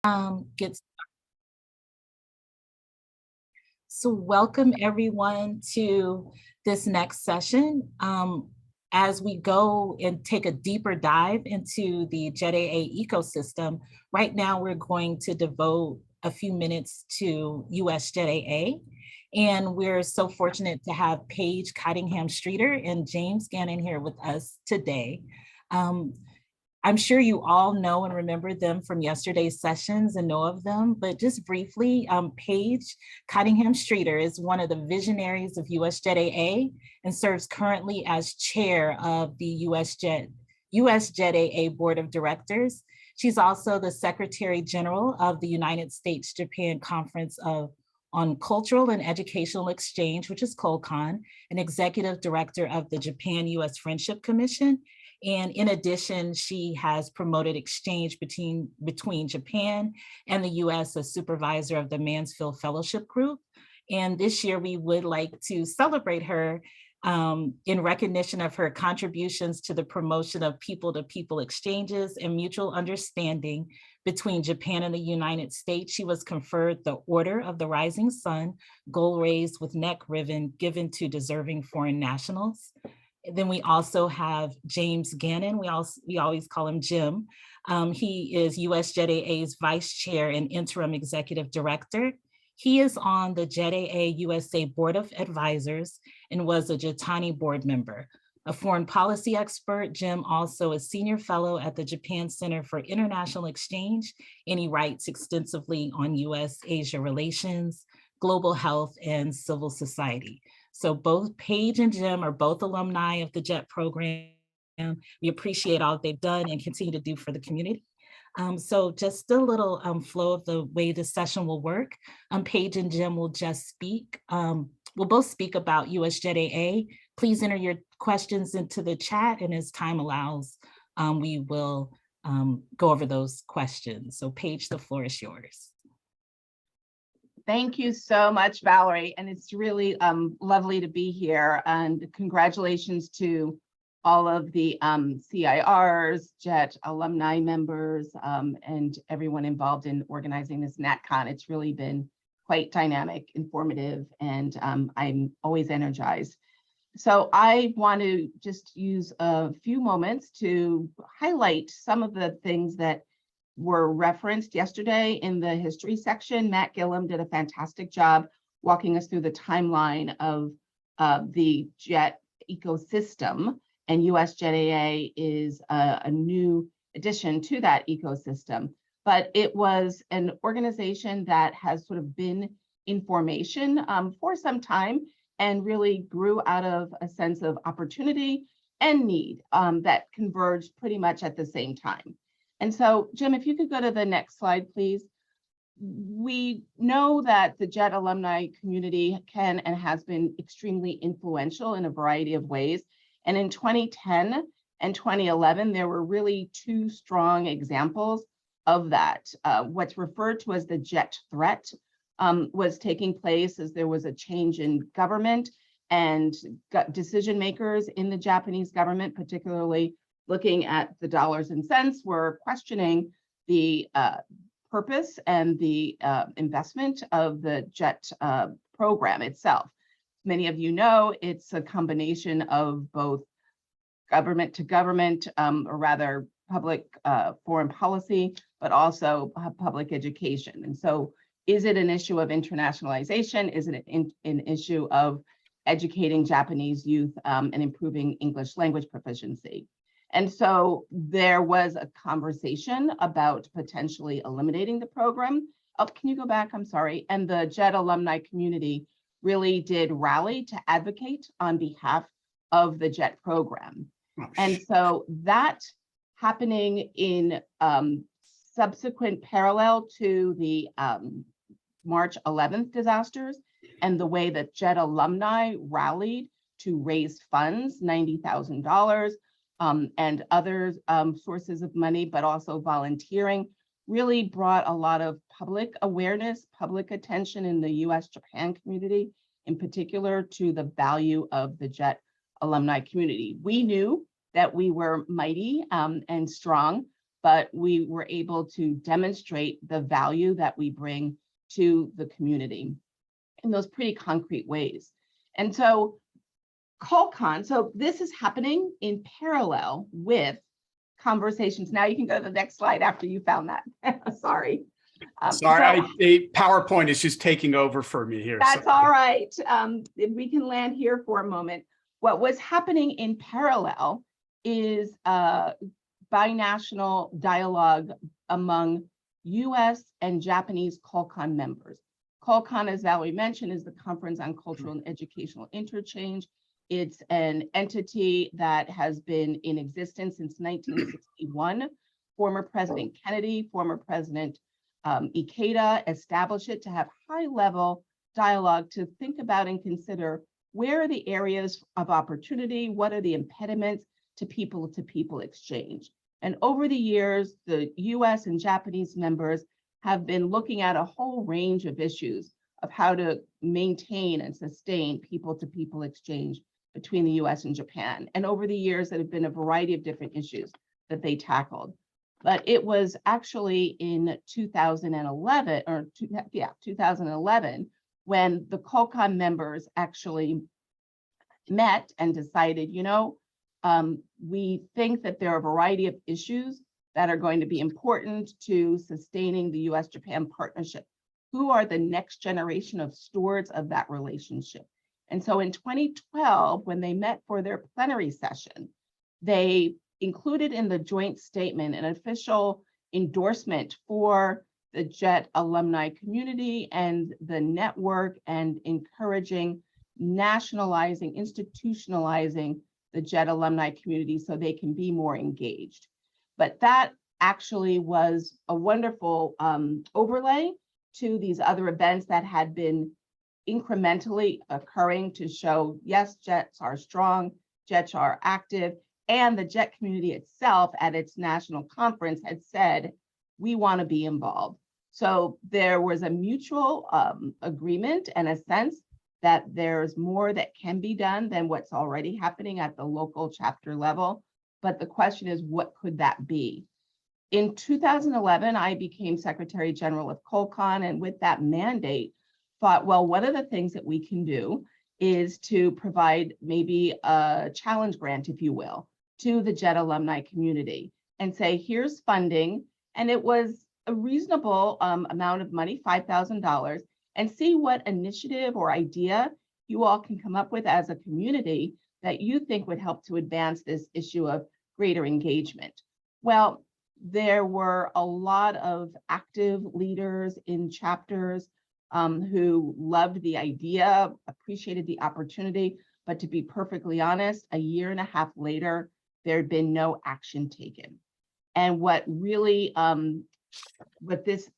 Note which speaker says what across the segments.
Speaker 1: Get So welcome everyone to this next session. As we go and take a deeper dive into the JETAA ecosystem, right now we're going to devote a few minutes to USJETAA. And we're so fortunate to have Paige Cottingham-Streater and James Gannon here with us today. I'm sure you all know and remember them from yesterday's sessions and know of them, but just briefly, Paige Cottingham-Streater is one of the visionaries of USJETAA and serves currently as chair of the USJETAA Board of Directors. She's also the Secretary General of the United States-Japan Conference on Cultural and Educational Exchange, which is COLCON, and Executive Director of the Japan-US Friendship Commission. And in addition, she has promoted exchange between Japan and the US as supervisor of the Mansfield Fellowship Group. And this year we would like to celebrate her in recognition of her contributions to the promotion of people-to-people exchanges and mutual understanding between Japan and the United States. She was conferred the Order of the Rising Sun, gold raised with neck ribbon given to deserving foreign nationals. Then we also have James Gannon. We always call him Jim. He is USJETAA's Vice Chair and Interim Executive Director. He is on the JETAA USA Board of Advisors and was a JETAA board member. A foreign policy expert, Jim also a senior fellow at the Japan Center for International Exchange, and he writes extensively on US-Asia relations, global health, and civil society. So both Paige and Jim are both alumni of the JET program. We appreciate all they've done and continue to do for the community. So just a little flow of the way this session will work. Paige and Jim will just speak. We'll both speak about USJETAA. Please enter your questions into the chat, and as time allows, we will go over those questions. So Paige, the floor is yours.
Speaker 2: Thank you so much, Valerie. And it's really lovely to be here. And congratulations to all of the CIRs, JET alumni members, and everyone involved in organizing this NatCon. It's really been quite dynamic, informative, and I'm always energized. So I want to just use a few moments to highlight some of the things that were referenced yesterday in the history section. Matt Gillum did a fantastic job walking us through the timeline of the JET ecosystem, and USJETAA is a new addition to that ecosystem. But it was an organization that has sort of been in formation for some time and really grew out of a sense of opportunity and need that converged pretty much at the same time. And so, Jim, if you could go to the next slide, please. We know that the JET alumni community can and has been extremely influential in a variety of ways. And in 2010 and 2011, there were really two strong examples of that. What's referred to as the JET threat was taking place as there was a change in government, and decision makers in the Japanese government, particularly looking at the dollars and cents, were questioning the purpose and the investment of the JET program itself. Many of you know it's a combination of both government to government, or rather public foreign policy, but also public education. And so is it an issue of internationalization? Is it an issue of educating Japanese youth and improving English language proficiency? And so there was a conversation about potentially eliminating the program. Oh, can you go back? I'm sorry. And the JET alumni community really did rally to advocate on behalf of the JET program. And so that happening in subsequent parallel to the March 11th disasters, and the way that JET alumni rallied to raise funds, $90,000, and other sources of money, but also volunteering, really brought a lot of public awareness, public attention in the US-Japan community, in particular to the value of the JET alumni community. We knew that we were mighty and strong but we were able to demonstrate the value that we bring to the community in those pretty concrete ways. And so CoalCon, so this is happening in parallel with conversations. Now you can go to the next slide after you found that. Sorry.
Speaker 3: Sorry, the PowerPoint is just taking over for me here.
Speaker 2: That's all right. If we can land here for a moment. What was happening in parallel is binational dialogue among US and Japanese CoalCon members. CoalCon, as Valerie mentioned, is the Conference on Cultural and Educational Interchange. It's an entity that has been in existence since 1961. Former President Kennedy, former President Ikeda established it to have high-level dialogue to think about and consider where are the areas of opportunity, what are the impediments to people exchange. And over the years, the US and Japanese members have been looking at a whole range of issues of how to maintain and sustain people-to-people exchange between the US and Japan. And over the years, there have been a variety of different issues that they tackled. But it was actually in 2011, 2011, when the CoalCon members actually met and decided, we think that there are a variety of issues that are going to be important to sustaining the US-Japan partnership. Who are the next generation of stewards of that relationship? And so in 2012, when they met for their plenary session, they included in the joint statement an official endorsement for the JET alumni community and the network, and encouraging nationalizing, institutionalizing the JET alumni community so they can be more engaged. But that actually was a wonderful overlay to these other events that had been incrementally occurring to show, yes, JETs are strong, JETs are active, and the JET community itself at its national conference had said, we want to be involved. So there was a mutual agreement and a sense that there's more that can be done than what's already happening at the local chapter level. But the question is, what could that be? In 2011, I became Secretary General of CoalCon, and with that mandate, thought, well, one of the things that we can do is to provide maybe a challenge grant, if you will, to the JET alumni community and say, here's funding. And it was a reasonable amount of money, $5,000, and see what initiative or idea you all can come up with as a community that you think would help to advance this issue of greater engagement. Well, there were a lot of active leaders in chapters who loved the idea, appreciated the opportunity, but to be perfectly honest, a year and a half later, there had been no action taken. And what really, what this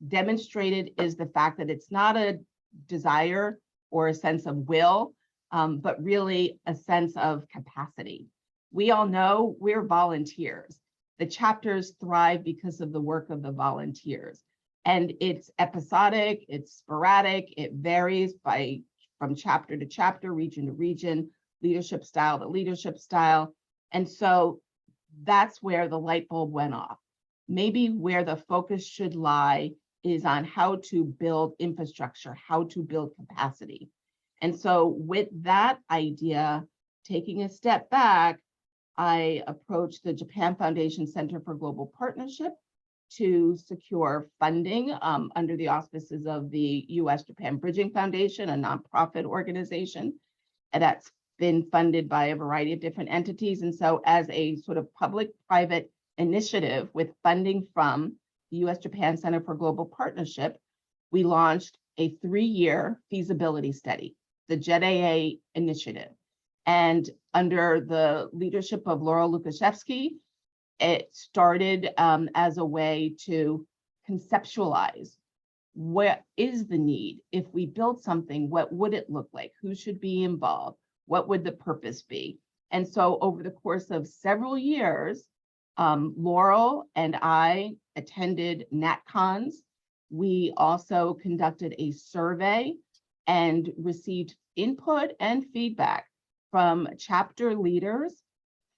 Speaker 2: demonstrated is the fact that it's not a desire or a sense of will, but really a sense of capacity. We all know we're volunteers. The chapters thrive because of the work of the volunteers. And it's episodic, it's sporadic, it varies from chapter to chapter, region to region, leadership style to leadership style. And so that's where the light bulb went off. Maybe where the focus should lie is on how to build infrastructure, how to build capacity. And so with that idea, taking a step back, I approached the Japan Foundation Center for Global Partnership to secure funding under the auspices of the US-Japan Bridging Foundation, a nonprofit organization, and that's been funded by a variety of different entities. And so as a sort of public-private initiative with funding from the US-Japan Center for Global Partnership, we launched a 3-year feasibility study, the JETAA initiative. And under the leadership of Laura Lukashevsky, it started as a way to conceptualize what is the need. If we build something, what would it look like? Who should be involved? What would the purpose be? And so over the course of several years, Laurel and I attended NatCons. We also conducted a survey and received input and feedback from chapter leaders,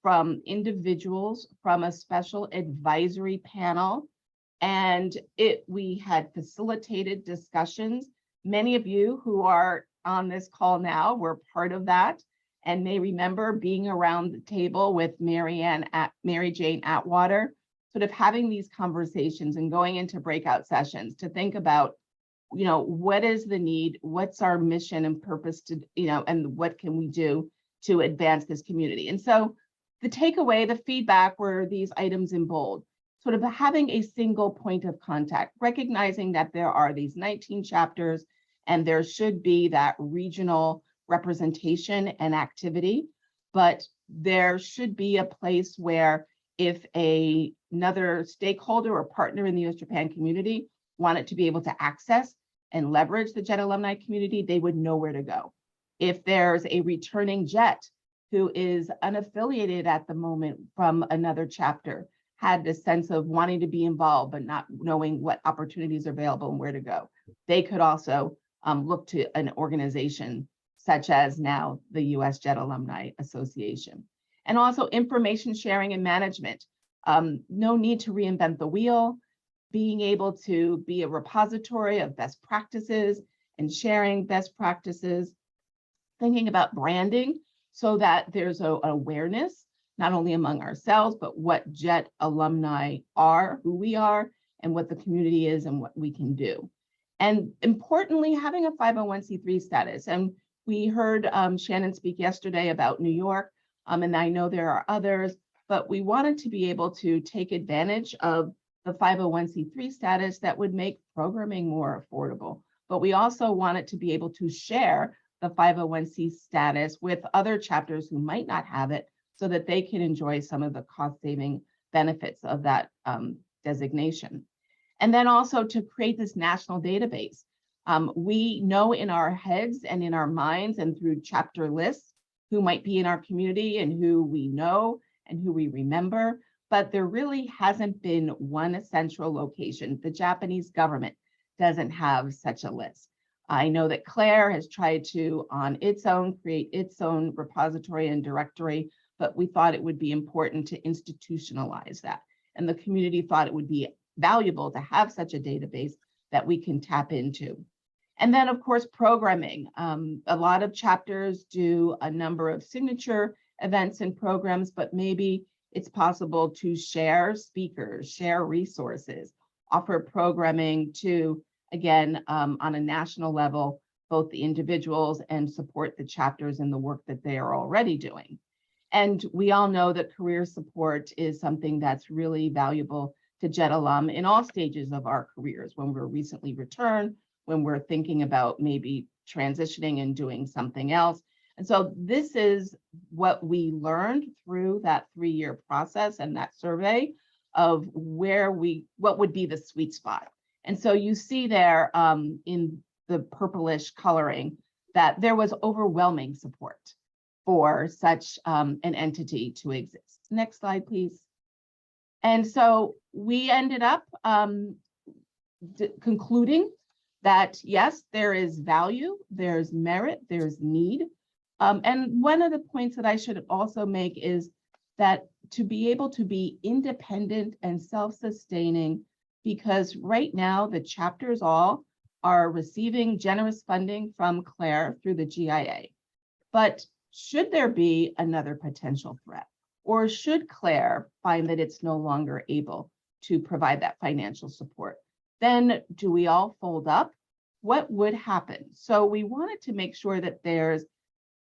Speaker 2: from individuals from a special advisory panel. And we had facilitated discussions. Many of you who are on this call now were part of that and may remember being around the table with Mary Jane Atwater, sort of having these conversations and going into breakout sessions to think about, what is the need, what's our mission and purpose to, and what can we do to advance this community. And so the takeaway, the feedback were these items in bold, sort of having a single point of contact, recognizing that there are these 19 chapters and there should be that regional representation and activity, but there should be a place where if another stakeholder or partner in the US-Japan community wanted to be able to access and leverage the JET alumni community, they would know where to go. If there's a returning JET who is unaffiliated at the moment from another chapter, had the sense of wanting to be involved, but not knowing what opportunities are available and where to go, they could also look to an organization such as now the USJETAA Alumni Association. And also information sharing and management. No need to reinvent the wheel, being able to be a repository of best practices and sharing best practices, thinking about branding so that there's an awareness, not only among ourselves, but what JET alumni are, who we are, and what the community is and what we can do. And importantly, having a 501c3 status. And we heard Shannon speak yesterday about New York, and I know there are others, but we wanted to be able to take advantage of the 501c3 status that would make programming more affordable. But we also wanted to be able to share the 501c status with other chapters who might not have it, so that they can enjoy some of the cost-saving benefits of that designation. And then also to create this national database. We know in our heads and in our minds and through chapter lists who might be in our community and who we know and who we remember, but there really hasn't been one central location. The Japanese government doesn't have such a list. I know that Claire has tried to, on its own, create its own repository and directory, but we thought it would be important to institutionalize that. And the community thought it would be valuable to have such a database that we can tap into. And then, of course, programming. A lot of chapters do a number of signature events and programs, but maybe it's possible to share speakers, share resources, offer programming to, again, on a national level, both the individuals and support the chapters in the work that they are already doing. And we all know that career support is something that's really valuable to JET alum in all stages of our careers, when we're recently returned, when we're thinking about maybe transitioning and doing something else. And so this is what we learned through that 3-year process and that survey of what would be the sweet spot. And so you see there in the purplish coloring that there was overwhelming support for such an entity to exist. Next slide, please. And so we ended up concluding that, yes, there is value, there's merit, there's need. And one of the points that I should also make is that to be able to be independent and self-sustaining, because right now the chapters all are receiving generous funding from Claire through the GIA. But should there be another potential threat, or should Claire find that it's no longer able to provide that financial support, then do we all fold up? What would happen? So we wanted to make sure that there's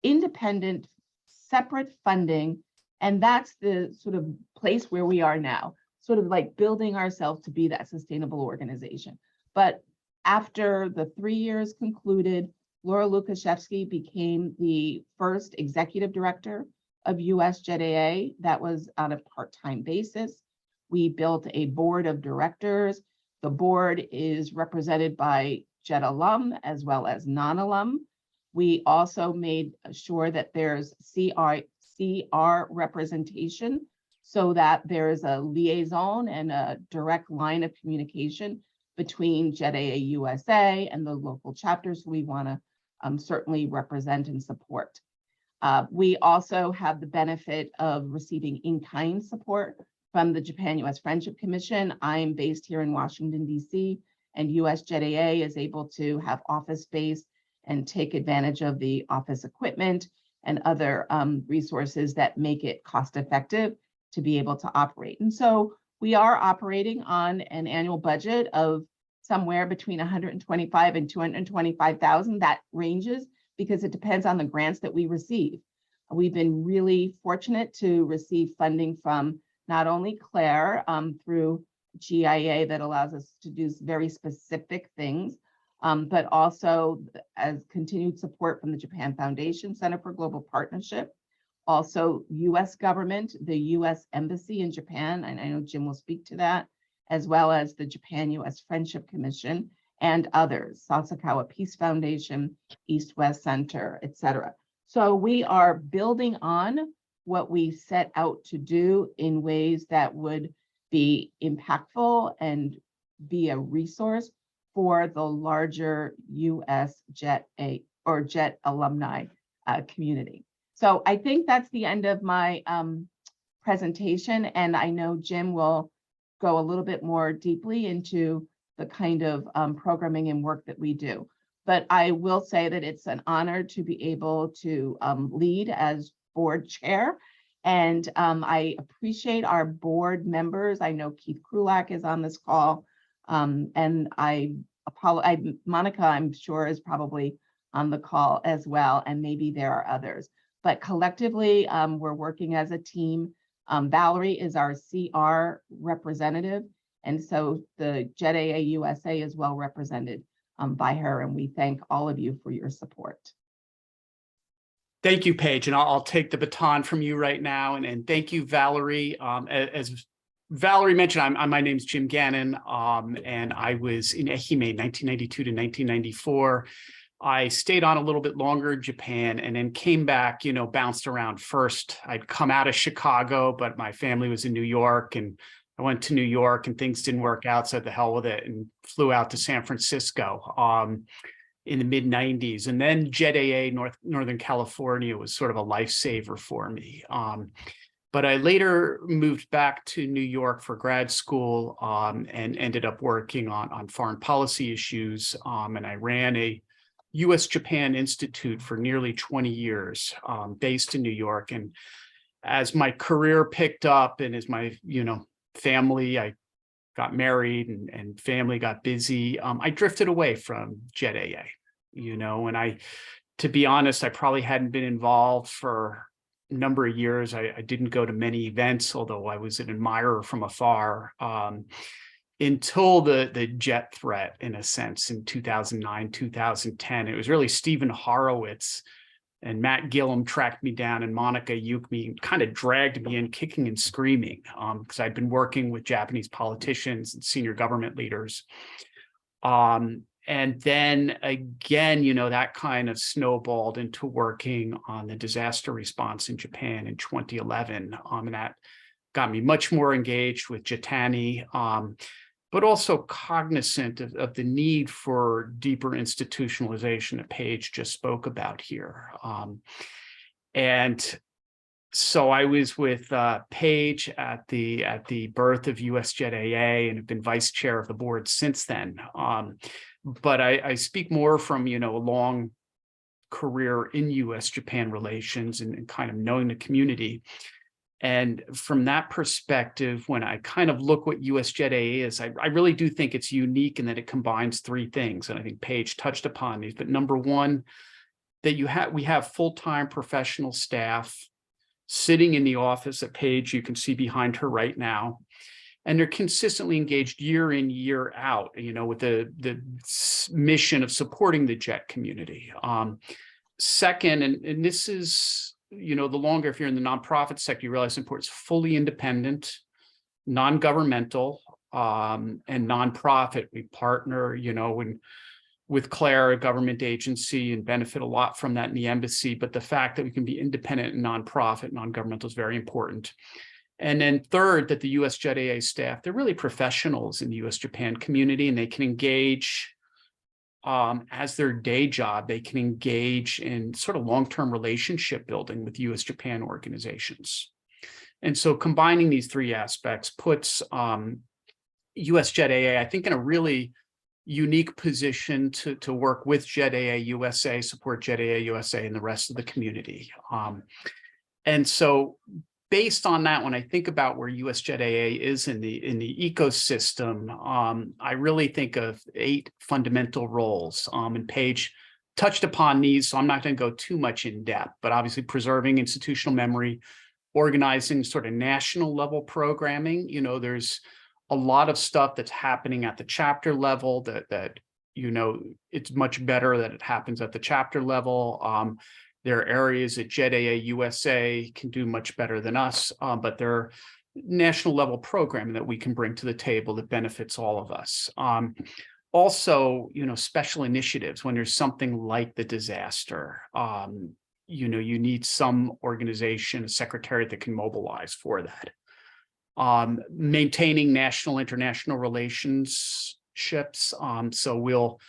Speaker 2: independent, separate funding, and that's the sort of place where we are now, sort of like building ourselves to be that sustainable organization. But after the 3 years concluded, Laura Lukashevsky became the first executive director of USJETAA. That was on a part-time basis. We built a board of directors. The board is represented by JET alum as well as non-alum. We also made sure that there's CR representation so that there is a liaison and a direct line of communication between JETAA USA and the local chapters who we want to certainly represent and support. We also have the benefit of receiving in-kind support from the Japan-US Friendship Commission. I am based here in Washington, D.C., and USJETAA is able to have office space and take advantage of the office equipment and other resources that make it cost effective to be able to operate. And so we are operating on an annual budget of somewhere between 125 and 225,000. That ranges because it depends on the grants that we receive. We've been really fortunate to receive funding from not only Claire through GIA that allows us to do very specific things, but also as continued support from the Japan Foundation Center for Global Partnership, also US government, the US Embassy in Japan, and I know Jim will speak to that, as well as the Japan-US Friendship Commission and others, Sasakawa Peace Foundation, East-West Center, etc. So we are building on what we set out to do in ways that would be impactful and be a resource for the larger US JETAA or JET alumni community. So I think that's the end of my presentation, and I know Jim will go a little bit more deeply into the kind of programming and work that we do. But I will say that it's an honor to be able to lead as board chair. And I appreciate our board members. I know Keith Krulak is on this call. And Monica, I'm sure, is probably on the call as well. And maybe there are others. But collectively, we're working as a team. Valerie is our CR representative. And so the JETAA USA is well represented by her. And we thank all of you for your support.
Speaker 3: Thank you, Paige. And I'll take the baton from you right now. And thank you, Valerie. As Valerie mentioned, my name's Jim Gannon, and I was in Ehime 1992 to 1994. I stayed on a little bit longer in Japan and then came back, bounced around. First, I'd come out of Chicago, but my family was in New York, and I went to New York and things didn't work out, so the hell with it, and flew out to San Francisco in the mid 90s. And then JETAA Northern California was sort of a lifesaver for me. But I later moved back to New York for grad school and ended up working on foreign policy issues. And I ran a US-Japan Institute for nearly 20 years, based in New York. And as my career picked up and as my, family, I got married and family got busy, I drifted away from JETAA, and to be honest, I probably hadn't been involved for a number of years. I didn't go to many events, although I was an admirer from afar, until the JET threat, in a sense, in 2009, 2010. It was really Stephen Horowitz and Matt Gillum tracked me down, and Monica Yukmi kind of dragged me in kicking and screaming, because I'd been working with Japanese politicians and senior government leaders. And then again, that kind of snowballed into working on the disaster response in Japan in 2011. And that got me much more engaged with JETAA, but also cognizant of the need for deeper institutionalization that Paige just spoke about here. And so I was with Paige at the birth of USJETAA and have been vice chair of the board since then. But I speak more from, a long career in US-Japan relations and kind of knowing the community. And from that perspective, when I kind of look what USJETAA is, I really do think it's unique in that it combines three things. And I think Paige touched upon these. But number one, that we have full-time professional staff sitting in the office at Paige, you can see behind her right now. And they're consistently engaged year in, year out, with the mission of supporting the JET community. Second, and this is, the longer, if you're in the nonprofit sector, you realize the importance, fully independent, non-governmental, and nonprofit. We partner, with Claire, a government agency, and benefit a lot from that in the embassy. But the fact that we can be independent and nonprofit, non-governmental, is very important. And then third, that the USJETAA staff, they're really professionals in the US-Japan community, and they can engage as their day job, they can engage in sort of long-term relationship building with US-Japan organizations. And so combining these three aspects puts USJETAA, I think, in a really unique position to work with JETAA USA, support JETAA USA and the rest of the community. And so based on that, when I think about where USJETAA is in the ecosystem, I really think of 8 fundamental roles. And Paige touched upon these, so I'm not going to go too much in depth, but obviously preserving institutional memory, organizing sort of national level programming. You know, there's a lot of stuff that's happening at the chapter level that you know, it's much better that it happens at the chapter level. There are areas that JETAA USA can do much better than us, but there are national level programming that we can bring to the table that benefits all of us. Also, you know, special initiatives when there's something like the disaster. You know, you need some organization, a secretariat that can mobilize for that. Maintaining national international relationships. So we'll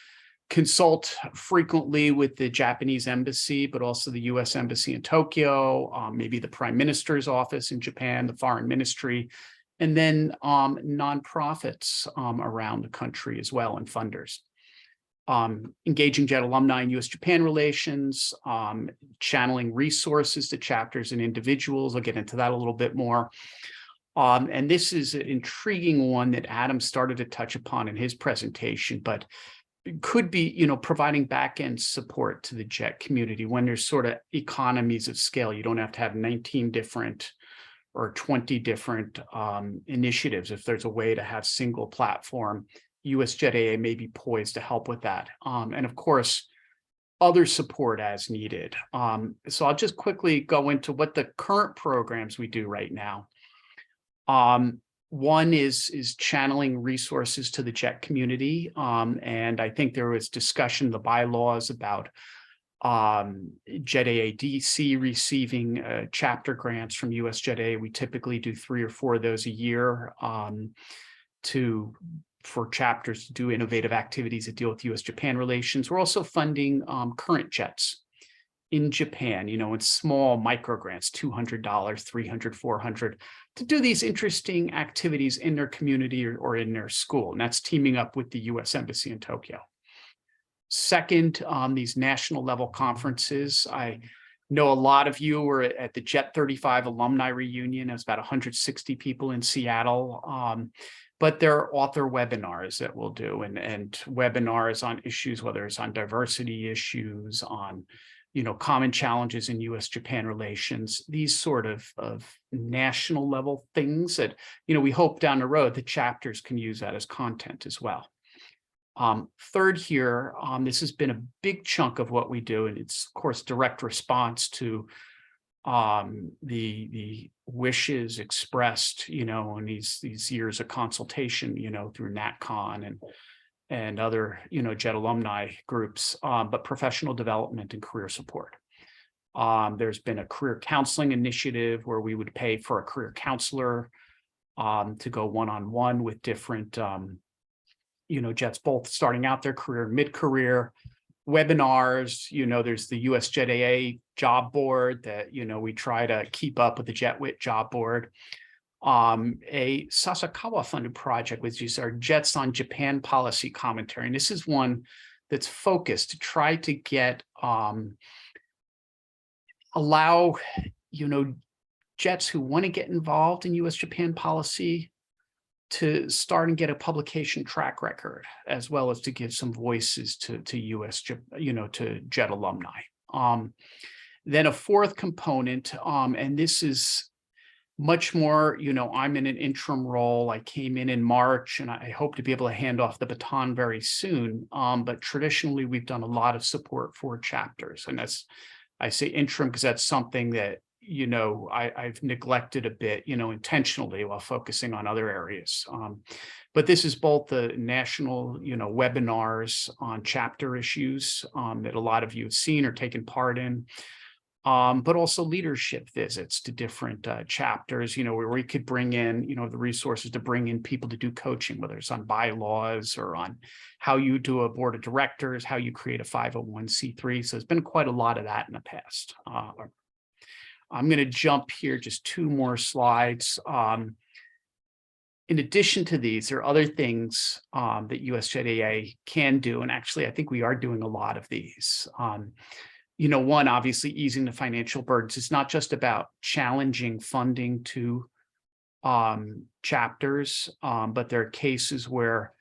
Speaker 3: consult frequently with the Japanese embassy, but also the US embassy in Tokyo, maybe the prime minister's office in Japan, the foreign ministry, and then nonprofits around the country as well, and funders. Engaging JET alumni in US-Japan relations, channeling resources to chapters and individuals. I'll get into that a little bit more. And this is an intriguing one that Adam started to touch upon in his presentation, but could be, you know, providing back-end support to the JET community when there's sort of economies of scale. You don't have to have 19 different or 20 different initiatives. If there's a way to have single platform, USJETAA may be poised to help with that. And of course, other support as needed. So I'll just quickly go into what the current programs we do right now. One is channeling resources to the JET community. And I think there was discussion, the bylaws about JETAA DC receiving chapter grants from USJETAA. We typically do 3 or 4 of those a year for chapters to do innovative activities that deal with US-Japan relations. We're also funding current JETs in Japan, you know, in small micro grants, $200, $300, $400, to do these interesting activities in their community or in their school. And that's teaming up with the US Embassy in Tokyo. Second, these national level conferences. I know a lot of you were at the JET 35 alumni reunion. It was about 160 people in Seattle. But there are author webinars that we'll do, and webinars on issues, whether it's on diversity issues, on, you know, common challenges in US-Japan relations, these sort of national level things that, you know, we hope down the road the chapters can use that as content as well. Third here, this has been a big chunk of what we do, and it's, of course, direct response to the wishes expressed, you know, in these years of consultation, you know, through NatCon and other, you know, JET alumni groups, but professional development and career support. There's been a career counseling initiative where we would pay for a career counselor to go one-on-one with different, you know, JETs, both starting out their career and mid-career. Webinars, you know, there's the USJETAA job board that, you know, we try to keep up with the JETWIT job board. A Sasakawa funded project, which is our JETs on Japan policy commentary. And this is one that's focused to try to get, allow, you know, JETs who want to get involved in US-Japan policy to start and get a publication track record, as well as to give some voices to US, you know, to JET alumni. Then a fourth component, and this is much more, you know, I'm in an interim role. I came in March, and I hope to be able to hand off the baton very soon. But traditionally, we've done a lot of support for chapters, and that's, I say interim because that's something that, you know, I've neglected a bit, you know, intentionally while focusing on other areas. But this is both the national, you know, webinars on chapter issues that a lot of you have seen or taken part in. but also leadership visits to different chapters, where we could bring in, the resources to bring in people to do coaching, whether it's on bylaws or on how you do a board of directors, how you create a 501c3. So there's been quite a lot of that in the past. I'm going to jump here just 2 more slides. In addition to these, there are other things that USJETAA can do. And actually, I think we are doing a lot of these. One, obviously easing the financial burdens. It's not just about challenging funding to chapters, but there are cases where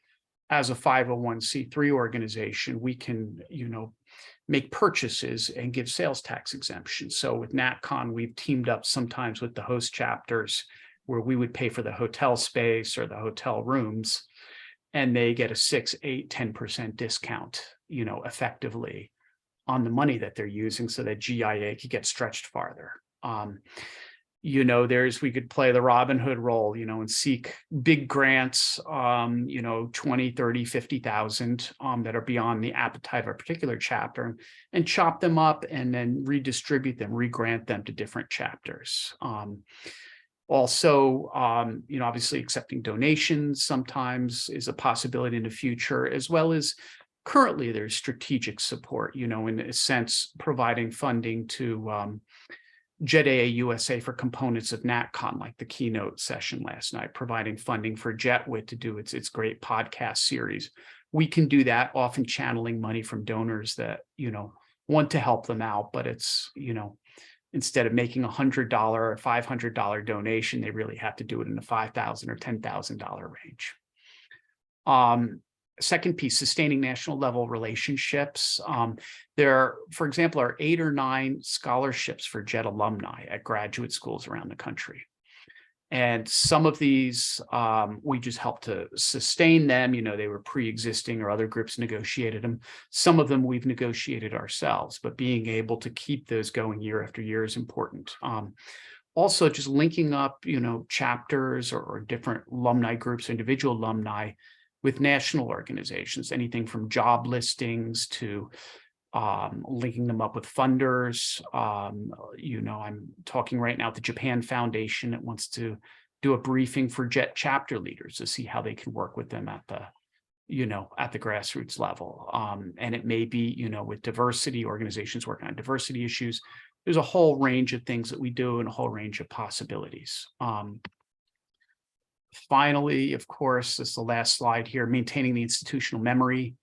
Speaker 3: as a 501c3 organization, we can, make purchases and give sales tax exemptions. So with NatCon, we've teamed up sometimes with the host chapters where we would pay for the hotel space or the hotel rooms, and they get a 6, 8, 10% discount, effectively on the money that they're using so that GIA could get stretched farther. We could play the Robin Hood role, and seek big grants, 20, 30, 50,000 that are beyond the appetite of a particular chapter, and chop them up and then redistribute them, re-grant them to different chapters. Also, obviously accepting donations sometimes is a possibility in the future, as well as currently there's strategic support, in a sense, providing funding to JETAA USA for components of NatCon, like the keynote session last night, providing funding for JETWIT to do its great podcast series. We can do that, often channeling money from donors that, want to help them out, but it's, instead of making $100 or $500 donation, they really have to do it in the $5,000 or $10,000 range. Second piece, sustaining national level relationships. There, for example, are 8 or 9 scholarships for JET alumni at graduate schools around the country. And some of these, we just help to sustain them. They were pre-existing or other groups negotiated them. Some of them we've negotiated ourselves, but being able to keep those going year after year is important. Also, just linking up, chapters or different alumni groups, individual alumni with national organizations, anything from job listings to linking them up with funders. I'm talking right now at the Japan Foundation that wants to do a briefing for JET chapter leaders to see how they can work with them at the, at the grassroots level. And it may be, with diversity organizations working on diversity issues. There's a whole range of things that we do and a whole range of possibilities. Finally, of course, this is the last slide here, maintaining the institutional memory.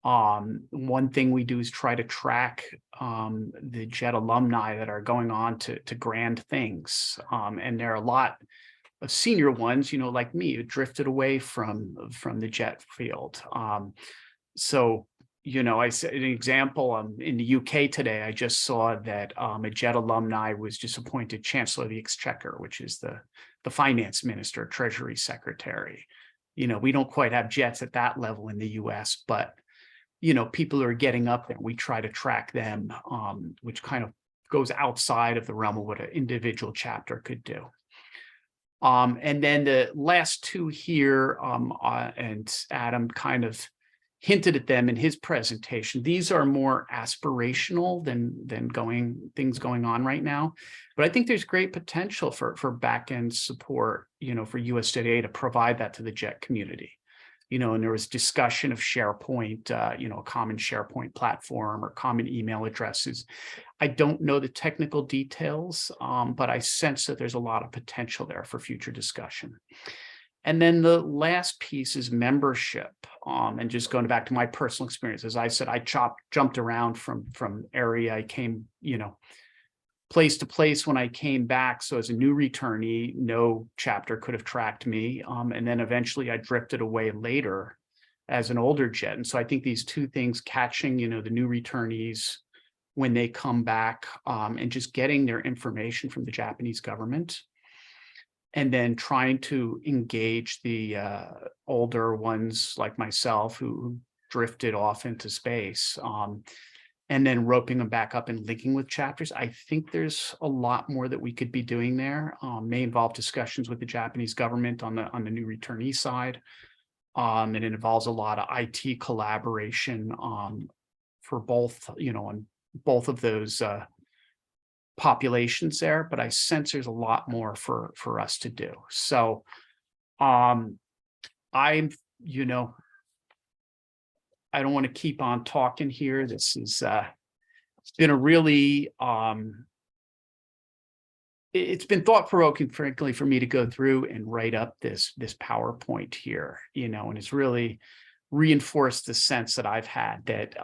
Speaker 3: One thing we do is try to track the JET alumni that are going on to grand things. And there are a lot of senior ones, like me, who drifted away from the JET field. I said an example, in the UK today, I just saw that a JET alumni was just appointed Chancellor of the Exchequer, which is the finance minister, treasury secretary. We don't quite have JETs at that level in the US, but, people are getting up there. We try to track them, which kind of goes outside of the realm of what an individual chapter could do. And then the last 2 here, and Adam kind of hinted at them in his presentation. These are more aspirational than things going on right now. But I think there's great potential for back-end support, for USJETAA to provide that to the JET community. And there was discussion of SharePoint, a common SharePoint platform or common email addresses. I don't know the technical details, but I sense that there's a lot of potential there for future discussion. And then the last piece is membership. And just going back to my personal experience, as I said, I jumped around from area. I came, place to place when I came back. So as a new returnee, no chapter could have tracked me. And then eventually I drifted away later as an older JET. And so I think these 2 things, catching, the new returnees when they come back, and just getting their information from the Japanese government, and then trying to engage the older ones like myself who drifted off into space, and then roping them back up and linking with chapters. I think there's a lot more that we could be doing there. May involve discussions with the Japanese government on the new returnee side. And it involves a lot of IT collaboration for both, on both of those populations there, but I sense there's a lot more for us to do. So I'm, you know, I don't want to keep on talking here. This is it's been a really it's been thought-provoking, frankly, for me to go through and write up this PowerPoint here, you know, and it's really reinforced the sense that I've had that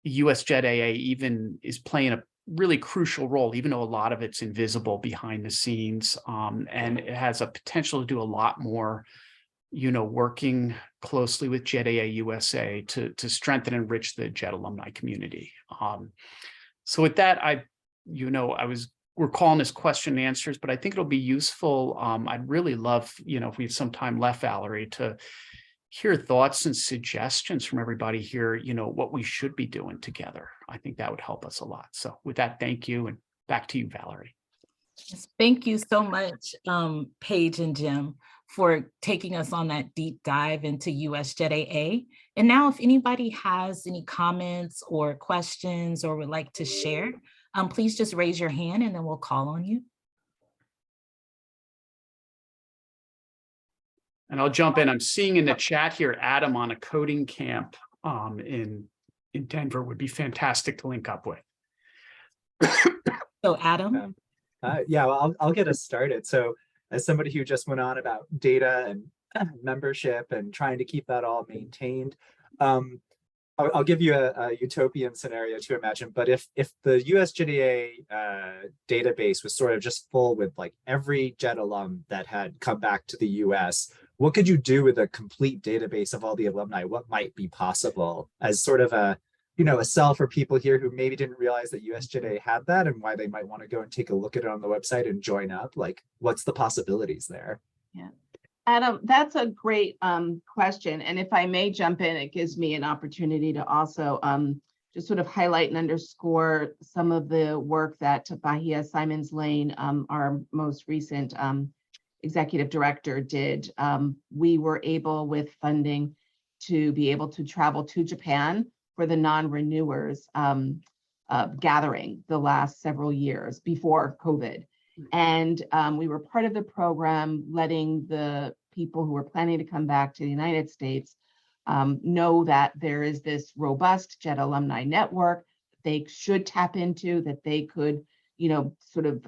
Speaker 3: USJETAA even is playing a really crucial role, even though a lot of it's invisible behind the scenes, and it has a potential to do a lot more, you know, working closely with JETAA USA to strengthen and enrich the JET alumni community. So with that, we're calling this question and answers, but I think it'll be useful. I'd really love, you know, if we have some time left, Valerie, to hear thoughts and suggestions from everybody here, you know, what we should be doing together. I think that would help us a lot. So with that, thank you. And back to you, Valerie.
Speaker 1: Yes, thank you so much, Paige and Jim, for taking us on that deep dive into USJETAA. And now if anybody has any comments or questions or would like to share, please just raise your hand and then we'll call on you.
Speaker 3: And I'll jump in. I'm seeing in the chat here, Adam on a coding camp in Denver would be fantastic to link up with.
Speaker 1: So Adam.
Speaker 4: Yeah, well, I'll get us started. So as somebody who just went on about data and membership and trying to keep that all maintained, I'll give you a utopian scenario to imagine. But if the USJETAA database was sort of just full with like every JET alum that had come back to the US, what could you do with a complete database of all the alumni? What might be possible as sort of a, you know, a sell for people here who maybe didn't realize that USJETAA had that and why they might want to go and take a look at it on the website and join up? Like, what's the possibilities there?
Speaker 2: Yeah, Adam, that's a great question. And if I may jump in, it gives me an opportunity to also just sort of highlight and underscore some of the work that Bahia Simons Lane, our most recent executive director, did. We were able, with funding, to be able to travel to Japan for the non-renewers gathering the last several years before COVID. And we were part of the program, letting the people who were planning to come back to the United States know that there is this robust JET alumni network they should tap into, that they could, you know, sort of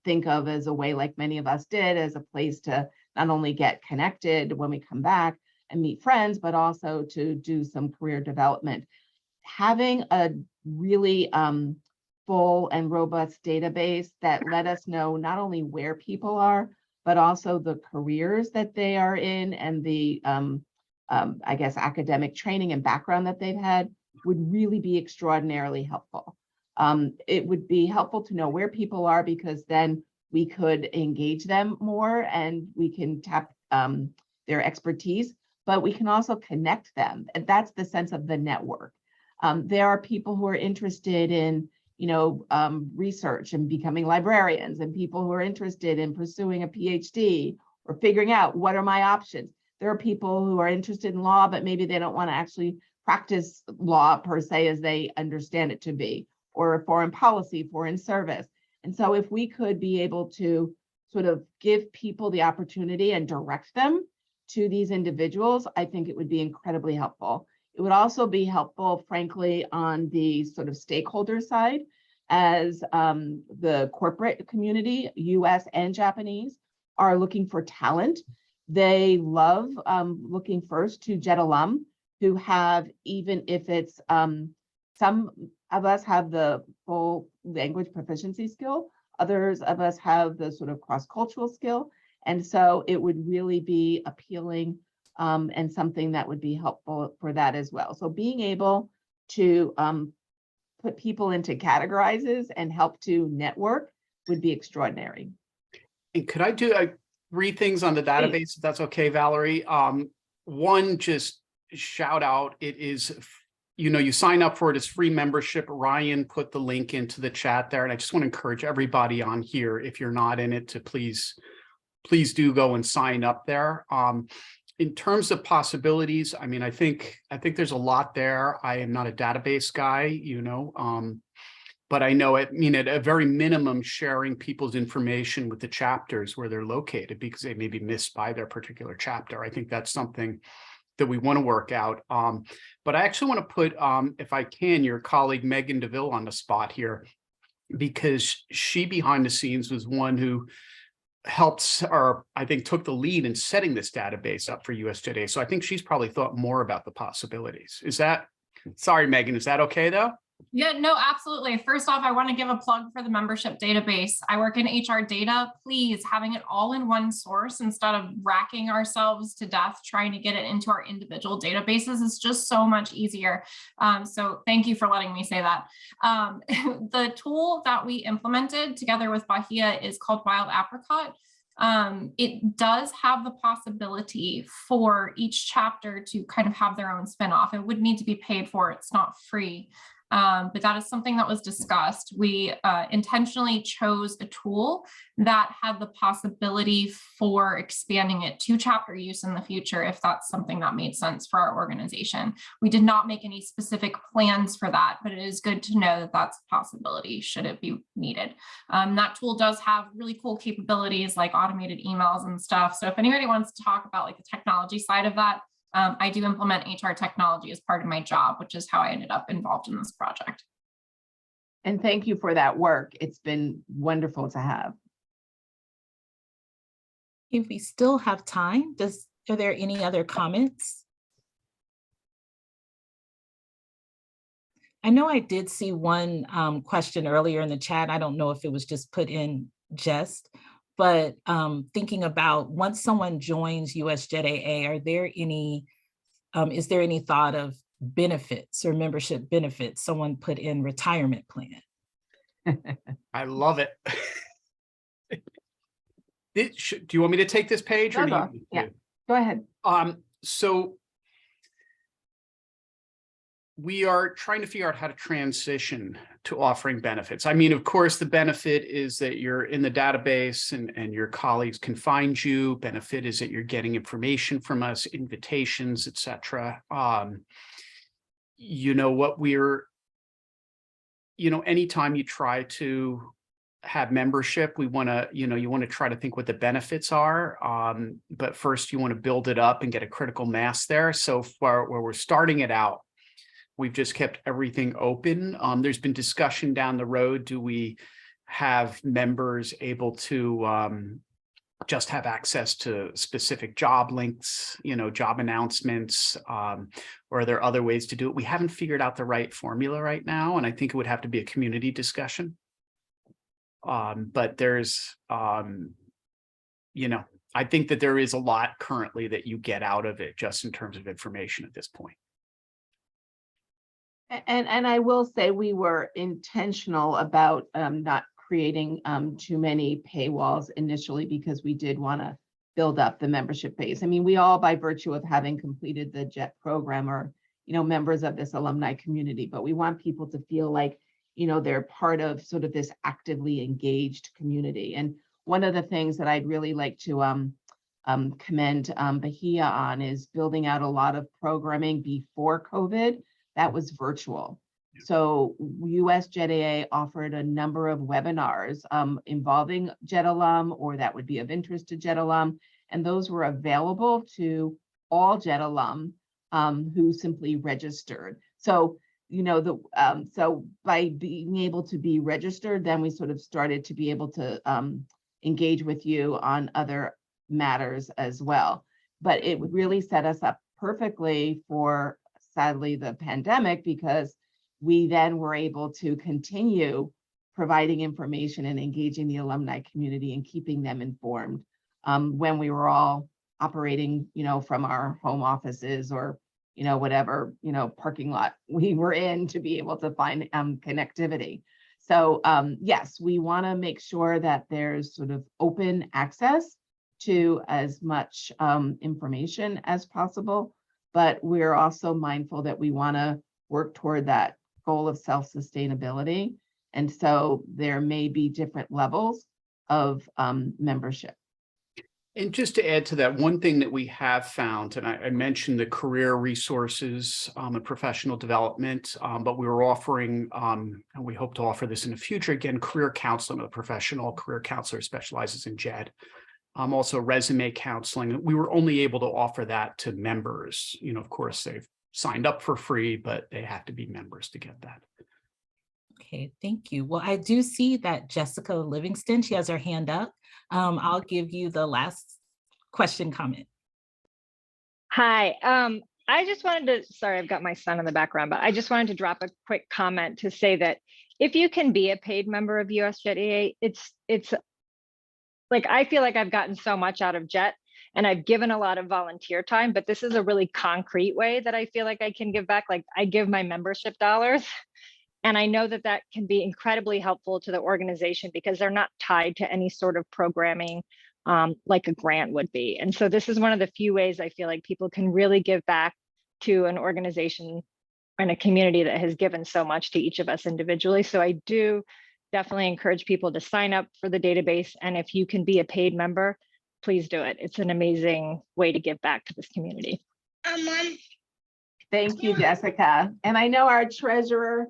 Speaker 2: think of as a way, like many of us did, as a place to not only get connected when we come back and meet friends, but also to do some career development. Having a really full and robust database that let us know not only where people are, but also the careers that they are in and the, I guess, academic training and background that they've had would really be extraordinarily helpful. It would be helpful to know where people are, because then we could engage them more and we can tap their expertise, but we can also connect them. And that's the sense of the network. There are people who are interested in, you know, research and becoming librarians, and people who are interested in pursuing a PhD or figuring out what are my options. There are people who are interested in law, but maybe they don't want to actually practice law per se as they understand it to be, or foreign policy, foreign service. And so if we could be able to sort of give people the opportunity and direct them to these individuals, I think it would be incredibly helpful. It would also be helpful, frankly, on the sort of stakeholder side, as the corporate community, US and Japanese, are looking for talent. They love looking first to JET alum who have, even if it's, some of us have the full language proficiency skill, others of us have the sort of cross-cultural skill. And so it would really be appealing and something that would be helpful for that as well. So being able to put people into categorizes and help to network would be extraordinary.
Speaker 3: And could I do 3 things on the database, if that's okay, Valerie? One, just shout out, it is, you know, you sign up for it, it's free membership. Ryan put the link into the chat there. And I just want to encourage everybody on here, if you're not in it, to please do go and sign up there. In terms of possibilities, I mean, I think there's a lot there. I am not a database guy, you know, but I know at a very minimum, sharing people's information with the chapters where they're located because they may be missed by their particular chapter. I think that's something that we want to work out. But I actually want to put, if I can, your colleague Megan DeVille on the spot here, because she behind the scenes was one who helped, or I think took the lead in setting this database up for USJETAA. So I think she's probably thought more about the possibilities. Is that, sorry, Megan, is that okay though?
Speaker 5: Yeah, no, absolutely. First off, I want to give a plug for the membership database. I work in HR data. Please, having it all in one source instead of racking ourselves to death trying to get it into our individual databases is just so much easier. So thank you for letting me say that. The tool that we implemented together with Bahia is called Wild Apricot. It does have the possibility for each chapter to kind of have their own spinoff. It would need to be paid for. It's not free. But that is something that was discussed. We intentionally chose a tool that had the possibility for expanding it to chapter use in the future, if that's something that made sense for our organization. We did not make any specific plans for that, but it is good to know that that's a possibility should it be needed. That tool does have really cool capabilities like automated emails and stuff. So if anybody wants to talk about like the technology side of that, I do implement HR technology as part of my job, which is how I ended up involved in this project.
Speaker 2: And thank you for that work. It's been wonderful to have.
Speaker 1: If we still have time, are there any other comments? I know I did see one question earlier in the chat. I don't know if it was just put in jest, but thinking about once someone joins USJETAA, are there any, is there any thought of benefits or membership benefits? Someone put in retirement plan.
Speaker 3: I love it. Do you want me to take this page? Or
Speaker 2: No, yeah, go ahead.
Speaker 3: So we are trying to figure out how to transition to offering benefits. I mean, of course, the benefit is that you're in the database and your colleagues can find you. Benefit is that you're getting information from us, invitations, etc. Anytime you try to have membership, we want to, you want to try to think what the benefits are. But first you want to build it up and get a critical mass there. So far, where we're starting it out, we've just kept everything open. There's been discussion down the road. Do we have members able to just have access to specific job links, job announcements, or are there other ways to do it? We haven't figured out the right formula right now, and I think it would have to be a community discussion. But there's, I think that there is a lot currently that you get out of it just in terms of information at this point.
Speaker 2: And I will say we were intentional about not creating too many paywalls initially because we did want to build up the membership base. I mean, we all, by virtue of having completed the JET program, are members of this alumni community, but we want people to feel like they're part of sort of this actively engaged community. And one of the things that I'd really like to commend Bahia on is building out a lot of programming before COVID that was virtual. So USJETAA offered a number of webinars involving JET alum or that would be of interest to JET alum. And those were available to all JET alum who simply registered. So, so by being able to be registered, then we sort of started to be able to engage with you on other matters as well. But it would really set us up perfectly for, sadly, the pandemic, because we then were able to continue providing information and engaging the alumni community and keeping them informed when we were all operating, from our home offices or, whatever, parking lot we were in to be able to find connectivity. So yes, we want to make sure that there's sort of open access to as much information as possible, but we're also mindful that we want to work toward that goal of self-sustainability. And so there may be different levels of membership.
Speaker 3: And just to add to that, one thing that we have found, and I mentioned the career resources and professional development, but we were offering, and we hope to offer this in the future, again, career counseling. A professional career counselor specializes in JET. Also resume counseling. We were only able to offer that to members. You know, of course, they've signed up for free, but they have to be members to get that.
Speaker 1: Okay, thank you. Well, I do see that Jessica Livingston, she has her hand up. I'll give you the last question comment.
Speaker 6: Hi, I just wanted to, sorry, I've got my son in the background, but I just wanted to drop a quick comment to say that if you can be a paid member of USJETAA, it's like, I feel like I've gotten so much out of JET and I've given a lot of volunteer time, but this is a really concrete way that I feel like I can give back. Like, I give my membership dollars. And I know that that can be incredibly helpful to the organization because they're not tied to any sort of programming like a grant would be. And so this is one of the few ways I feel like people can really give back to an organization and a community that has given so much to each of us individually. So I do definitely encourage people to sign up for the database. And if you can be a paid member, please do it. It's an amazing way to give back to this community.
Speaker 2: Thank you, Jessica. And I know our treasurer,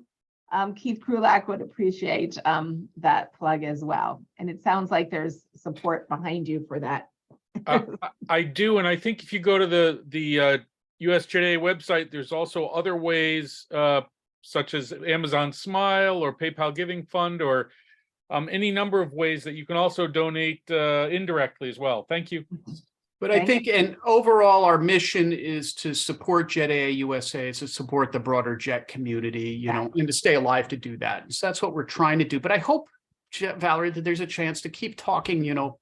Speaker 2: Keith Krulak, would appreciate that plug as well. And it sounds like there's support behind you for that.
Speaker 7: I do, and I think if you go to the USJETAA website, there's also other ways, such as Amazon Smile or PayPal Giving Fund, or any number of ways that you can also donate indirectly as well. Thank you.
Speaker 3: But I think, and overall, our mission is to support JETAA USA, to support the broader JET community, you know, and to stay alive to do that. So that's what we're trying to do. But I hope, Valerie, that there's a chance to keep talking, you know,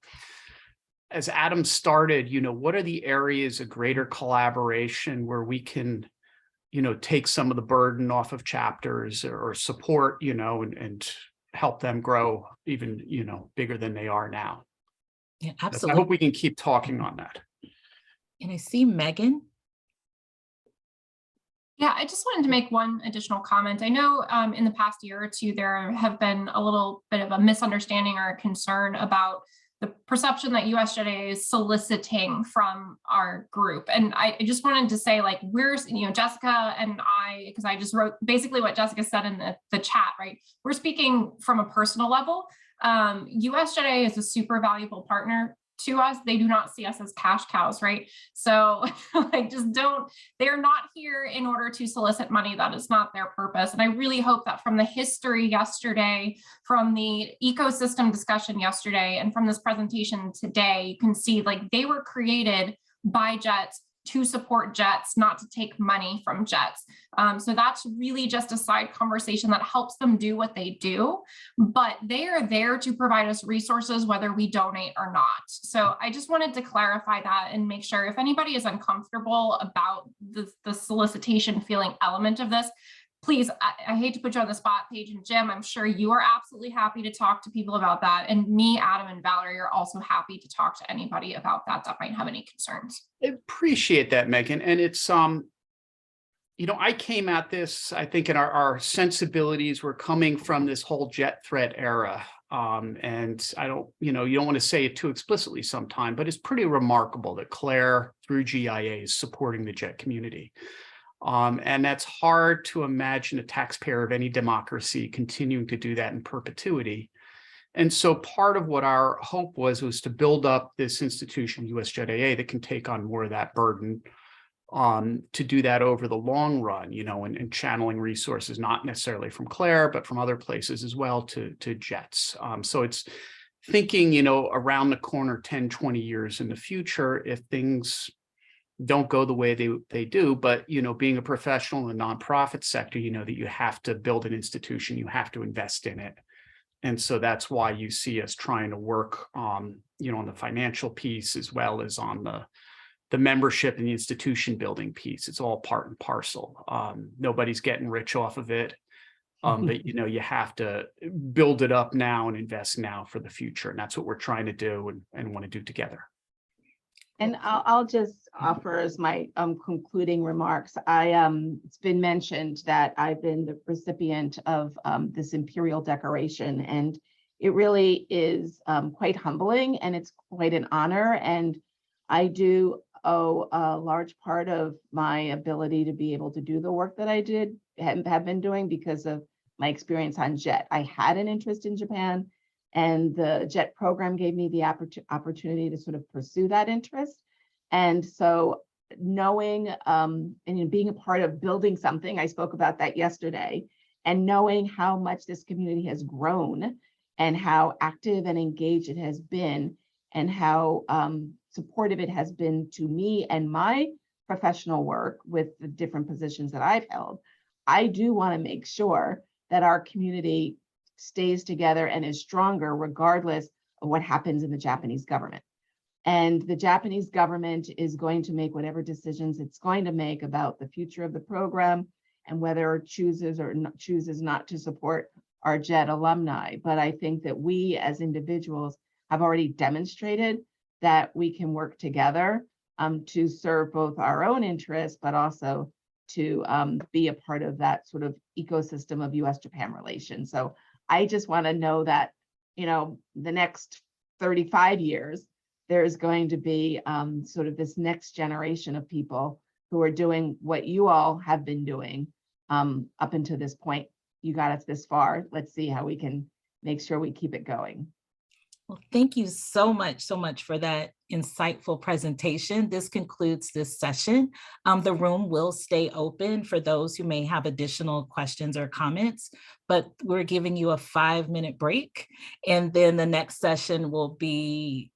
Speaker 3: as Adam started, you know, what are the areas of greater collaboration where we can, you know, take some of the burden off of chapters or support, you know, and help them grow even, you know, bigger than they are now.
Speaker 1: Yeah,
Speaker 3: I
Speaker 1: absolutely.
Speaker 3: hope we can keep talking on that.
Speaker 1: And I see Megan.
Speaker 5: Yeah, I just wanted to make one additional comment. I know in the past year or two, there have been a little bit of a misunderstanding or a concern about the perception that USJETAA is soliciting from our group. And I just wanted to say, like, we're, you know, Jessica and I, because I just wrote basically what Jessica said in the chat, right? We're speaking from a personal level. USJETAA is a super valuable partner to us. They do not see us as cash cows, right? So like, just don't, they're not here in order to solicit money. That is not their purpose. And I really hope that from the history yesterday, from the ecosystem discussion yesterday, and from this presentation today, you can see like they were created by JETs to support JETs, not to take money from JETs. So that's really just a side conversation that helps them do what they do, but they are there to provide us resources whether we donate or not. So I just wanted to clarify that and make sure if anybody is uncomfortable about the solicitation feeling element of this, please, I hate to put you on the spot, Paige and Jim, I'm sure you are absolutely happy to talk to people about that. And me, Adam, and Valerie are also happy to talk to anybody about that might have any concerns.
Speaker 3: I appreciate that, Megan. And it's, you know, I came at this, I think in our sensibilities were coming from this whole JET threat era. And I don't, you know, you don't want to say it too explicitly sometime, but it's pretty remarkable that Claire through GIA is supporting the JET community. And that's hard to imagine a taxpayer of any democracy continuing to do that in perpetuity. And so part of what our hope was to build up this institution, USJETAA, that can take on more of that burden, to do that over the long run, you know, and channeling resources, not necessarily from Claire, but from other places as well to JETs. So it's thinking, you know, around the corner 10, 20 years in the future, if things don't go the way they do, but, you know, being a professional in the nonprofit sector, you know, that you have to build an institution, you have to invest in it. And so that's why you see us trying to work you know, on the financial piece as well as on the membership and the institution building piece. It's all part and parcel. Nobody's getting rich off of it. But, you know, you have to build it up now and invest now for the future. And that's what we're trying to do and want to do together.
Speaker 2: And I'll just offer as my concluding remarks. It's been mentioned that I've been the recipient of this Imperial Decoration, and it really is quite humbling, and it's quite an honor. And I do owe a large part of my ability to be able to do the work that I have been doing because of my experience on JET. I had an interest in Japan, and the JET program gave me the opportunity to sort of pursue that interest. And so knowing and being a part of building something, I spoke about that yesterday, and knowing how much this community has grown and how active and engaged it has been, and how supportive it has been to me and my professional work with the different positions that I've held, I do want to make sure that our community stays together and is stronger regardless of what happens in the Japanese government. And the Japanese government is going to make whatever decisions it's going to make about the future of the program and whether it chooses or chooses not to support our JET alumni. But I think that we as individuals have already demonstrated that we can work together to serve both our own interests, but also to be a part of that sort of ecosystem of US-Japan relations. So I just want to know that, you know, the next 35 years, there is going to be sort of this next generation of people who are doing what you all have been doing up until this point. You got us this far. Let's see how we can make sure we keep it going.
Speaker 1: Well, thank you so much for that insightful presentation. This concludes this session. The room will stay open for those who may have additional questions or comments, but we're giving you a 5-minute break. And then the next session will be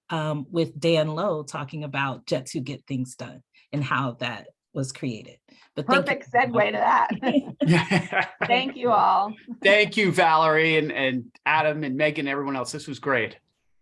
Speaker 1: with Dan Lowe talking about JET to Get Things Done and how that was created. But
Speaker 2: perfect segue to that. Thank you all.
Speaker 3: Thank you, Valerie and Adam and Megan, and everyone else. This was great.